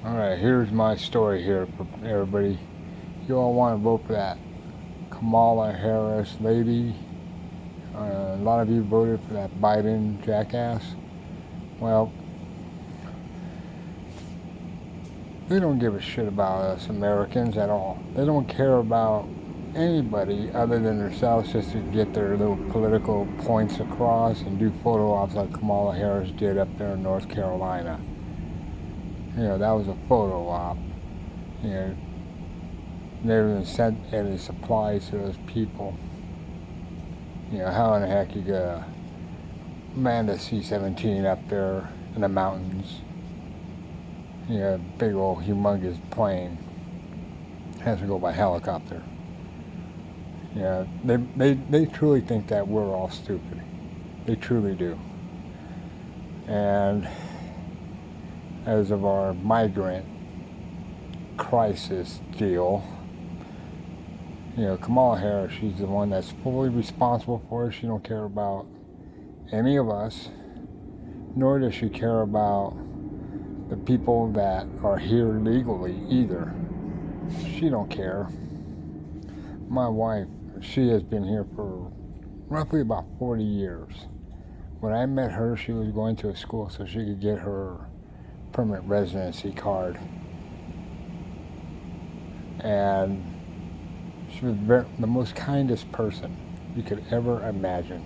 Alright, here's my story here for everybody. You all want to vote for that Kamala Harris lady. A lot of you voted for that Biden jackass. Well, they don't give a shit about us Americans at all. They don't care about anybody other than themselves just to get their little political points across and do photo ops like Kamala Harris did up there in North Carolina. That was a photo op. You know, never even sent any supplies to those people. How in the heck you gonna land a C-17 up there in the mountains? Big old humongous plane has to go by helicopter. They truly think that we're all stupid. They truly do. And as of our migrant crisis deal, Kamala Harris, she's the one that's fully responsible for it. She don't care about any of us, nor does she care about the people that are here legally either. She don't care. My wife, she has been here for roughly about 40 years. When I met her, she was going to a school so she could get her permanent residency card. And she was the most kindest person you could ever imagine.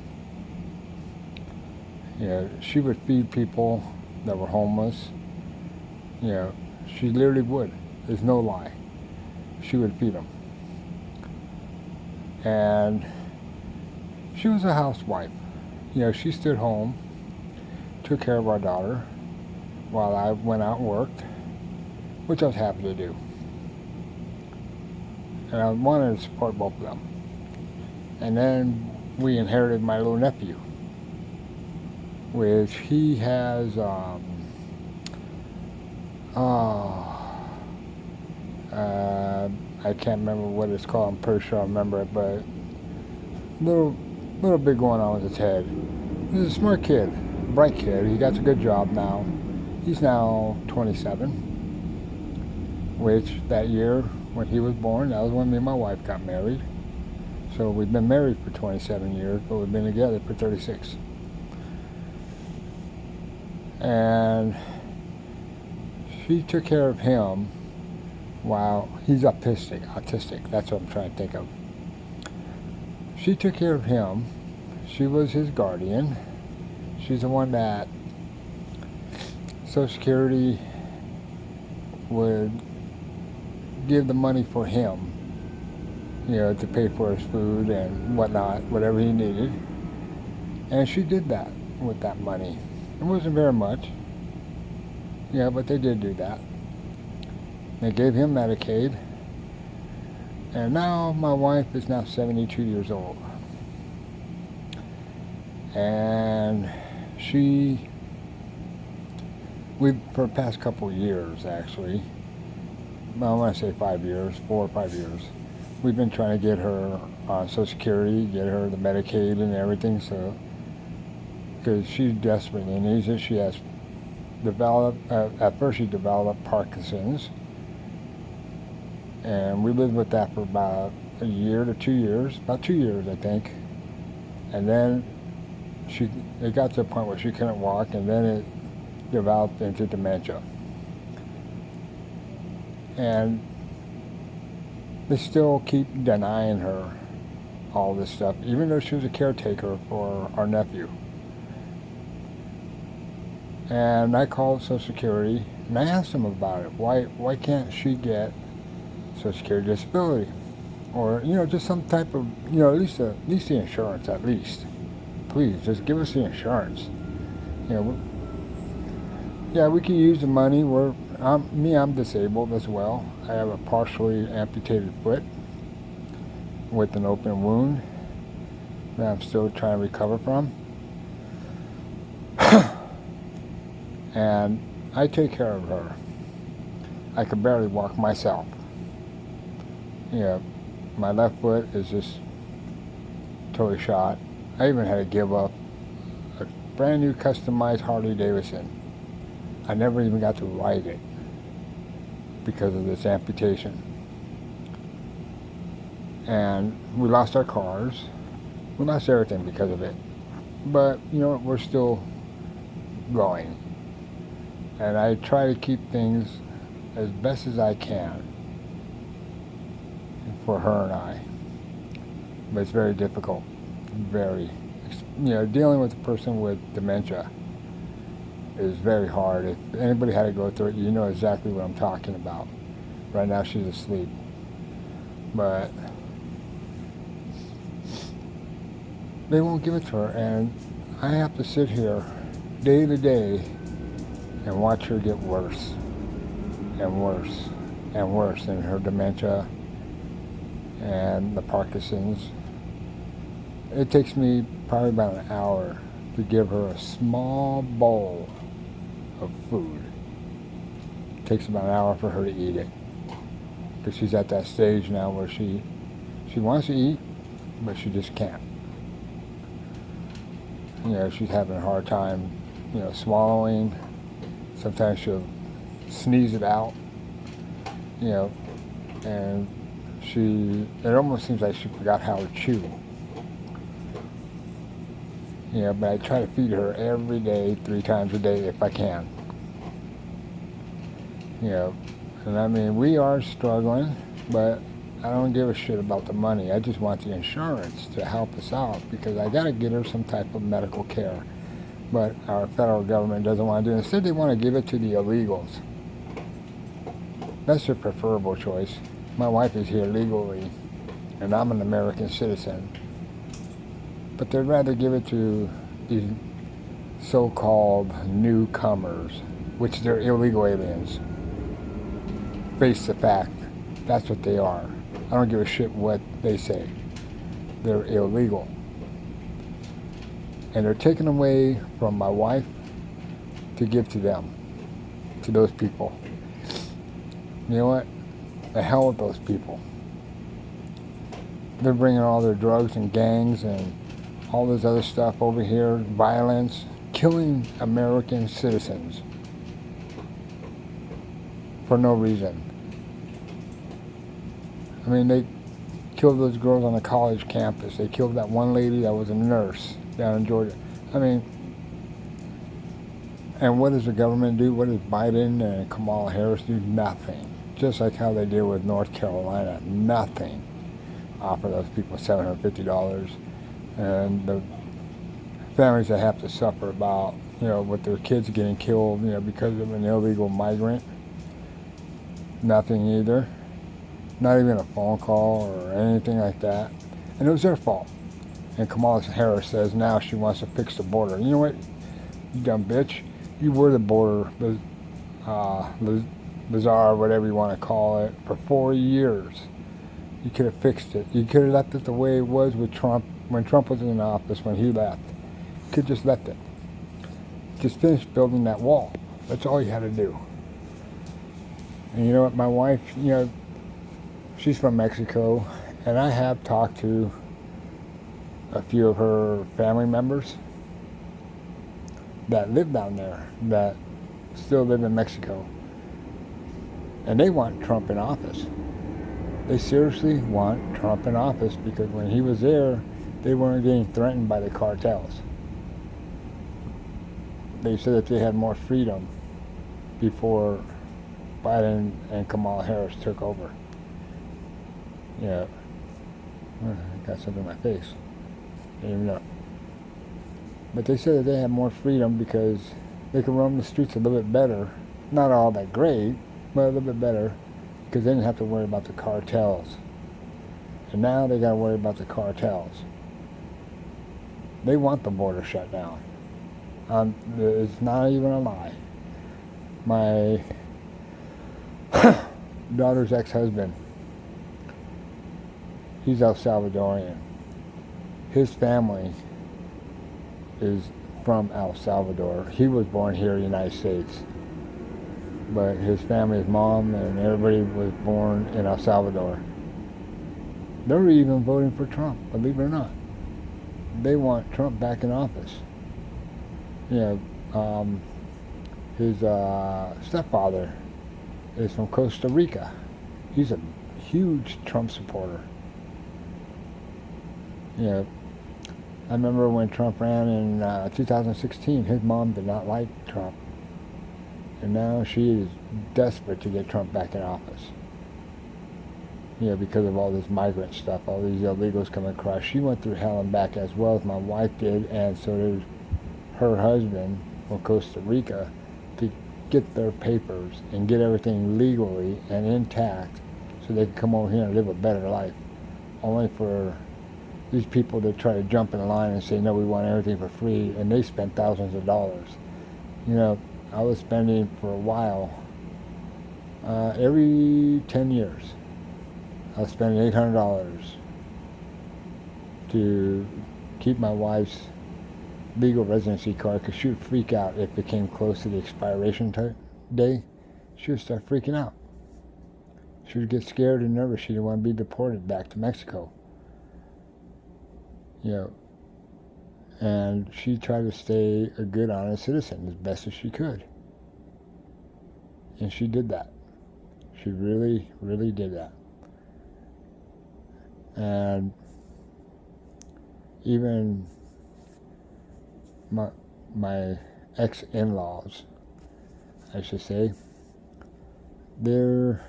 She would feed people that were homeless. She literally would. There's no lie. She would feed them. And she was a housewife. She stood home, took care of our daughter while I went out and worked, which I was happy to do. And I wanted to support both of them. And then we inherited my little nephew, which he has, I can't remember what it's called. I'm pretty sure I remember it, but little bit going on with his head. He's a smart kid, bright kid. He got a good job now. He's now 27, which that year when he was born, that was when me and my wife got married. So we've been married for 27 years, but we've been together for 36. And she took care of him while he's autistic. That's what I'm trying to think of. She took care of him. She was his guardian. She's the one that Social Security would give the money for him, to pay for his food and whatnot, whatever he needed. And she did that with that money. It wasn't very much, but they did do that. They gave him Medicaid. And now my wife is now 72 years old. And for the past couple of years actually, well, I want to say 5 years, 4 or 5 years, we've been trying to get her on Social Security, get her the Medicaid and everything, so, because she desperately needs it. She has developed, at first she developed Parkinson's, and we lived with that for about a year to 2 years, about 2 years I think, and then it got to a point where she couldn't walk, and then it developed into dementia. And they still keep denying her all this stuff, even though she was a caretaker for our nephew. And I called Social Security and I asked them about it. Why can't she get Social Security disability, or just some type of at least the insurance, at least. Please just give us the insurance. Yeah, we can use the money. I'm disabled as well. I have a partially amputated foot with an open wound that I'm still trying to recover from. And I take care of her. I could barely walk myself. My left foot is just totally shot. I even had to give up a brand new customized Harley Davidson. I never even got to ride it. because of this amputation. And we lost our cars. We lost everything because of it. But, you know, we're still going. And I try to keep things as best as I can for her and I. But it's very difficult. Very. You know, dealing with a person with dementia is very hard. If anybody had to go through it, you know exactly what I'm talking about. Right now she's asleep. But they won't give it to her, and I have to sit here day to day and watch her get worse and worse and worse in her dementia and the Parkinson's. It takes me probably about an hour to give her a small bowl of food. It takes about an hour for her to eat it, because she's at that stage now where she wants to eat, but she just can't. You know, she's having a hard time, you know, swallowing. Sometimes she'll sneeze it out, you know, and it almost seems like she forgot how to chew. You know, but I try to feed her every day, 3 times a day if I can. You know, and I mean, we are struggling, but I don't give a shit about the money. I just want the insurance to help us out, because I got to get her some type of medical care. But our federal government doesn't want to do it. Instead, they want to give it to the illegals. That's their preferable choice. My wife is here legally, and I'm an American citizen. But they'd rather give it to these so-called newcomers, which they're illegal aliens. Face the fact, that's what they are. I don't give a shit what they say. They're illegal. And they're taken away from my wife to give to them, to those people. You know what? The hell with those people. They're bringing all their drugs and gangs and all this other stuff over here, violence, killing American citizens for no reason. I mean, they killed those girls on the college campus. They killed that one lady that was a nurse down in Georgia. I mean, and what does the government do? What does Biden and Kamala Harris do? Nothing. Just like how they did with North Carolina. Nothing. Offer those people $750. And the families that have to suffer about, you know, with their kids getting killed, you know, because of an illegal migrant. Nothing either. Not even a phone call or anything like that. And it was their fault. And Kamala Harris says now she wants to fix the border. You know what, you dumb bitch? You were the border bazaar, whatever you want to call it, for 4 years. You could have fixed it. You could have left it the way it was with Trump, when Trump was in office, when he left. You could have just left it. Just finish building that wall. That's all you had to do. And you know what, my wife, you know, she's from Mexico, and I have talked to a few of her family members that live down there, that still live in Mexico. And they want Trump in office. They seriously want Trump in office, because when he was there, they weren't getting threatened by the cartels. They said that they had more freedom before Biden and Kamala Harris took over. Yeah. I got something in my face. I didn't even know. But they said that they had more freedom because they could roam the streets a little bit better. Not all that great, but a little bit better, because they didn't have to worry about the cartels. And now they got to worry about the cartels. They want the border shut down. It's not even a lie. My daughter's ex-husband, he's El Salvadorian. His family is from El Salvador. He was born here in the United States, but his family, his mom and everybody was born in El Salvador. They were even voting for Trump, believe it or not. They want Trump back in office. You know, his stepfather is from Costa Rica. He's a huge Trump supporter. You know, I remember when Trump ran in 2016, his mom did not like Trump. And now she is desperate to get Trump back in office. You know, because of all this migrant stuff, all these illegals coming across. She went through hell and back as well as my wife did, and so did her husband from Costa Rica, to get their papers and get everything legally and intact so they can come over here and live a better life. Only for these people to try to jump in line and say, no, we want everything for free, and they spend thousands of dollars. You know, I was spending for a while, every 10 years, I was spending $800 to keep my wife's legal residency card, because she would freak out if it came close to the expiration day. She would start freaking out. She would get scared and nervous. She didn't want to be deported back to Mexico. You know, and she tried to stay a good, honest citizen as best as she could. And she did that. She really, really did that. And even my ex-in-laws, I should say, they're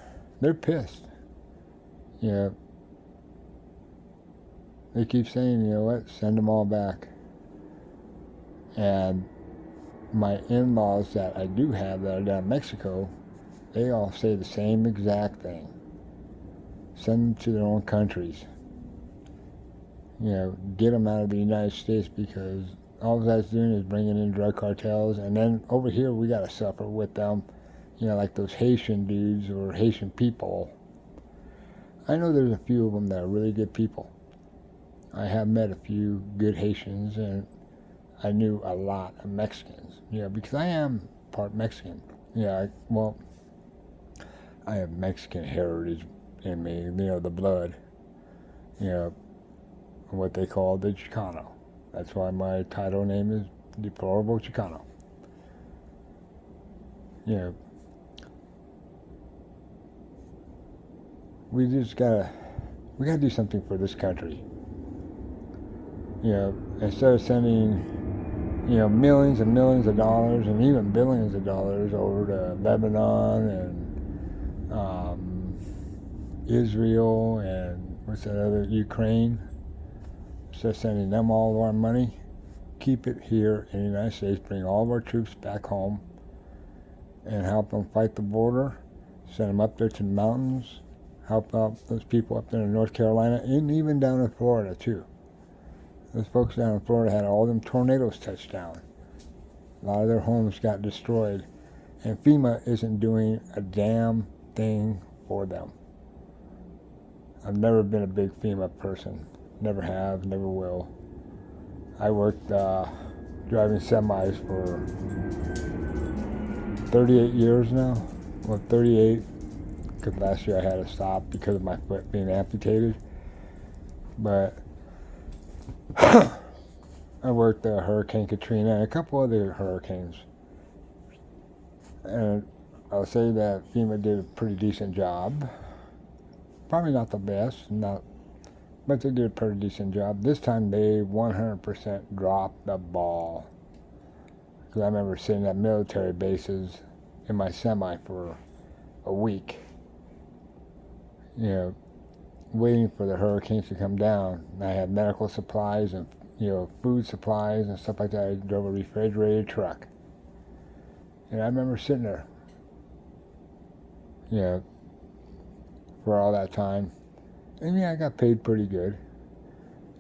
pissed. You know, they keep saying, you know what, send them all back. And my in-laws that I do have that are down in Mexico, they all say the same exact thing. Send them to their own countries. You know, get them out of the United States, because all that's doing is bringing in drug cartels, and then over here we got to suffer with them, you know, like those Haitian dudes or Haitian people. I know there's a few of them that are really good people. I have met a few good Haitians, and I knew a lot of Mexicans, you know, because I am part Mexican. Yeah, I have Mexican heritage in me, you know, the blood, you know, what they call the Chicano. That's why my title name is Deplorable Chicano. You know, we gotta do something for this country. You know, instead of sending, you know, millions and millions of dollars and even billions of dollars over to Lebanon and Israel and what's that other, Ukraine, instead of sending them all of our money, keep it here in the United States, bring all of our troops back home and help them fight the border, send them up there to the mountains, help out those people up there in North Carolina, and even down in Florida too. Those folks down in Florida had all them tornadoes touch down. A lot of their homes got destroyed, and FEMA isn't doing a damn thing for them. I've never been a big FEMA person. Never have, never will. I worked driving semis for 38 years now. Well, 38, because last year I had to stop because of my foot being amputated. But I worked Hurricane Katrina and a couple other hurricanes. And I'll say that FEMA did a pretty decent job. Probably not the best, but they did a pretty decent job. This time they 100% dropped the ball. Because I remember sitting at military bases in my semi for a week, you know, waiting for the hurricanes to come down. I had medical supplies and, you know, food supplies and stuff like that. I drove a refrigerated truck. And I remember sitting there, you know, for all that time. And yeah, I got paid pretty good.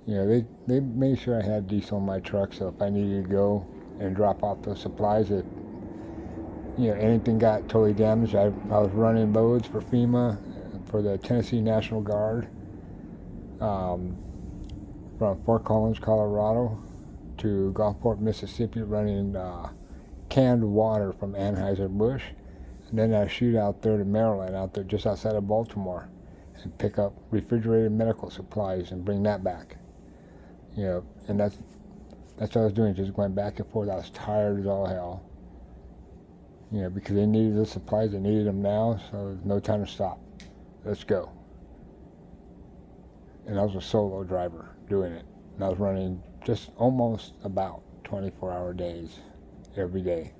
You know, they made sure I had diesel in my truck, so if I needed to go and drop off those supplies, if, you know, anything got totally damaged, I was running loads for FEMA, for the Tennessee National Guard, from Fort Collins, Colorado to Gulfport, Mississippi, running canned water from Anheuser-Busch. And then I shoot out there to Maryland, out there just outside of Baltimore, and pick up refrigerated medical supplies and bring that back. You know, and that's what I was doing, just going back and forth. I was tired as all hell. because they needed the supplies, they needed them now, so there's no time to stop. Let's go. And I was a solo driver doing it. And I was running just almost about 24-hour days every day.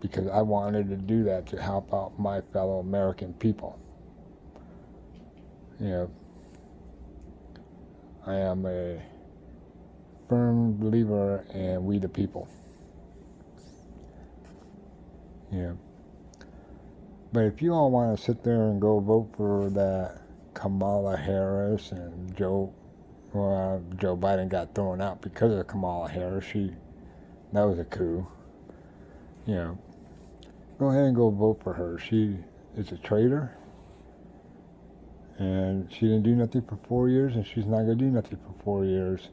Because I wanted to do that to help out my fellow American people. I am a firm believer in we the people. But if you all want to sit there and go vote for that Kamala Harris and Joe Biden got thrown out because of Kamala Harris, that was a coup. Go ahead and go vote for her. She is a traitor, and she didn't do nothing for 4 years, and she's not going to do nothing for 4 years.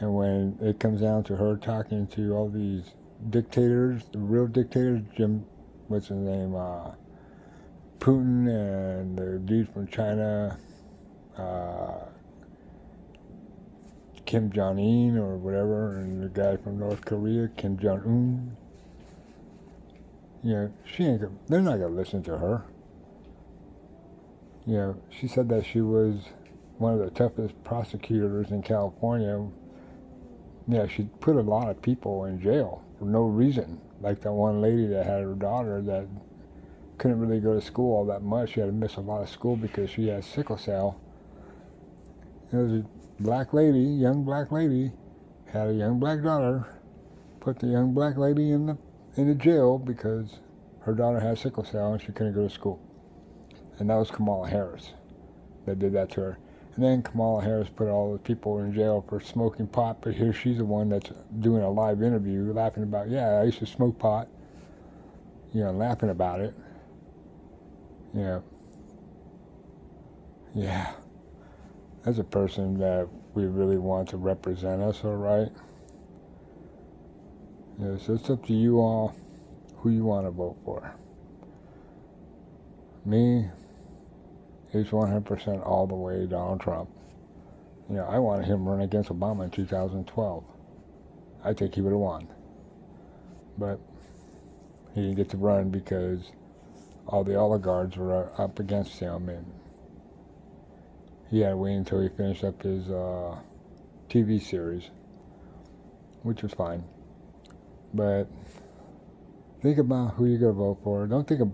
And when it comes down to her talking to all these dictators, the real dictators, what's his name, Putin, and the dude from China, Kim Jong-un or whatever, and the guy from North Korea, Kim Jong-un. They're not gonna listen to her. She said that she was one of the toughest prosecutors in California. She put a lot of people in jail for no reason. Like that one lady that had her daughter that couldn't really go to school all that much. She had to miss a lot of school because she had sickle cell. It was a young black lady, had a young black daughter, put the young black lady in the jail because her daughter had sickle cell and she couldn't go to school. And that was Kamala Harris that did that to her. And then Kamala Harris put all the people in jail for smoking pot, but here she's the one that's doing a live interview laughing about, I used to smoke pot, laughing about it. As a person that we really want to represent us, all right? So it's up to you all who you want to vote for. Me, it's 100% all the way Donald Trump. I wanted him to run against Obama in 2012. I think he would have won. But he didn't get to run because all the oligarchs were up against him, and he had to wait until he finished up his TV series, which was fine. But think about who you're going to vote for. Don't think of,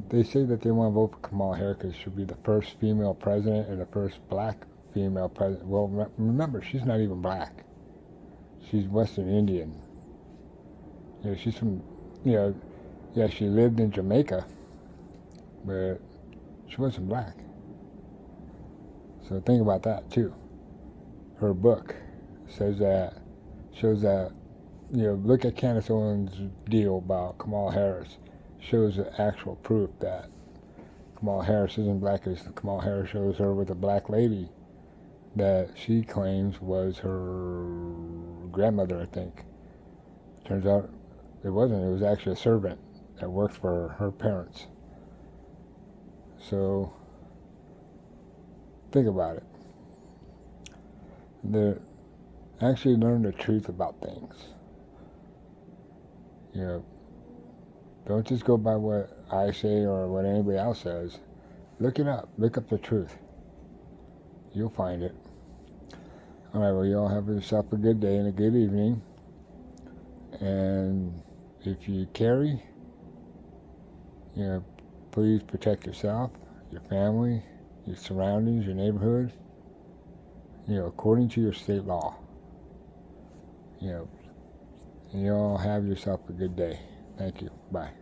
they say that they want to vote for Kamala Harris because she'll be the first female president and the first black female president. Well, remember, she's not even black. She's Western Indian. She's from, she lived in Jamaica, but she wasn't black. So think about that too. Her book shows that, look at Candace Owens' deal about Kamala Harris. Shows the actual proof that Kamala Harris isn't black. Kamala Harris shows her with a black lady that she claims was her grandmother, I think. Turns out it wasn't. It was actually a servant that worked for her parents. So think about it. Actually learn the truth about things. Don't just go by what I say or what anybody else says. Look it up. Look up the truth. You'll find it. All right, well, you all have yourself a good day and a good evening. And if you carry, please protect yourself, your family, your surroundings, your neighborhood, according to your state law. And you all have yourself a good day. Thank you. Bye.